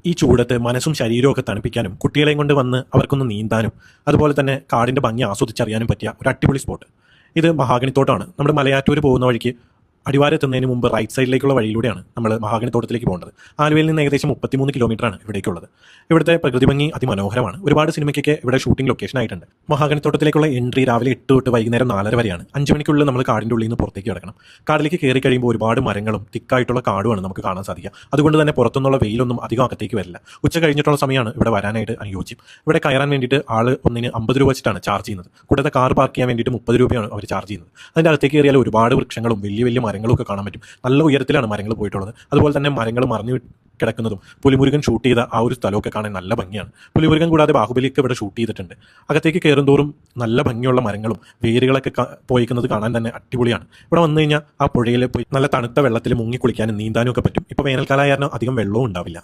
ഈ ചൂടത്ത് മനസ്സും ശരീരവും ഒക്കെ തണുപ്പിക്കാനും കുട്ടികളെയും കൊണ്ട് വന്ന് അവർക്കൊന്ന് നീന്താനും അതുപോലെ തന്നെ കാടിൻ്റെ ഭംഗി ആസ്വദിച്ചറിയാനും പറ്റിയ ഒരു അടിപൊളി സ്പോട്ട്. ഇത് മഹാഗണിത്തോട്ടമാണ്. നമ്മുടെ മലയാറ്റൂർ പോകുന്ന വഴിക്ക് അടിവാരത്തുന്നതിന് മുമ്പ് റൈറ്റ് സൈഡിലേക്കുള്ള വഴിയിലൂടെയാണ് നമ്മൾ മഹാഗണിത്തോട്ടത്തിലേക്ക് പോകേണ്ടത്. ആലുവയിൽ നിന്ന് ഏകദേശം 33 കിലോമീറ്ററാണ് ഇവിടേക്കുള്ളത്. ഇവിടുത്തെ പ്രകൃതി ഭംഗി അതിമനോഹരമാണ്. ഒരുപാട് സിനിമയ്ക്കൊക്കെ ഇവിടെ ഷൂട്ടിംഗ് ലൊക്കേഷൻ ആയിട്ടുണ്ട്. മഹാഗണിത്തോട്ടത്തിലേക്കുള്ള എൻട്രി രാവിലെ 8 തൊട്ട് വൈകുന്നേരം 4:30 വരെയാണ്. 5 മണിക്കുള്ളിൽ നമ്മൾ കാടിൻ്റെ ഉള്ളിൽ നിന്ന് പുറത്തേക്ക് കിടക്കണം. കാടിലേക്ക് കയറി കഴിയുമ്പോൾ ഒരുപാട് മരങ്ങളും തിക്കായിട്ടുള്ള കാടുമാണ് നമുക്ക് കാണാൻ സാധിക്കുക. അതുകൊണ്ട് തന്നെ പുറത്തുനിന്നുള്ള വെയിലൊന്നും അധികം അകത്തേക്ക് വരില്ല. ഉച്ച കഴിഞ്ഞിട്ടുള്ള സമയമാണ് ഇവിടെ വരാനായിട്ട് അനുയോജ്യം. ഇവിടെ കയറാൻ വേണ്ടിയിട്ട് ആൾ ഒന്നിന് 50 രൂപ വെച്ചിട്ടാണ് ചാർജ് ചെയ്യുന്നത്. കൂടാതെ കാർ പാർക്ക് ചെയ്യാൻ വേണ്ടിയിട്ട് 30 രൂപയാണ് അവർ ചാർജ് ചെയ്യുന്നത്. അതിൻ്റെ അകത്തേക്ക് കയറിയാൽ ഒരുപാട് വൃക്ഷങ്ങളും വലിയ വലിയ മരങ്ങളും ഒക്കെ കാണാൻ പറ്റും. നല്ല ഉയരത്തിലാണ് മരങ്ങൾ പോയിട്ടുള്ളത്. അതുപോലെ തന്നെ മരങ്ങൾ മറിഞ്ഞു കിടക്കുന്നതും പുലിമുരുകൻ ഷൂട്ട് ചെയ്ത ആ ഒരു സ്ഥലമൊക്കെ കാണാൻ നല്ല ഭംഗിയാണ്. പുലിമുരുകൻ കൂടാതെ ബാഹുബലിയൊക്കെ ഇവിടെ ഷൂട്ട് ചെയ്തിട്ടുണ്ട്. അകത്തേക്ക് കയറും തോറും നല്ല ഭംഗിയുള്ള മരങ്ങളും വേരുകളൊക്കെ പോയിക്കുന്നത് കാണാൻ തന്നെ അടിപൊളിയാണ്. ഇവിടെ വന്നു കഴിഞ്ഞാൽ ആ പുഴയിൽ പോയി നല്ല തണുത്ത വെള്ളത്തിൽ മുങ്ങി കുളിക്കാനും നീന്താനും ഒക്കെ പറ്റും. ഇപ്പോൾ വേനൽക്കാലം കാരണം അധികം വെള്ളവും ഉണ്ടാവില്ല.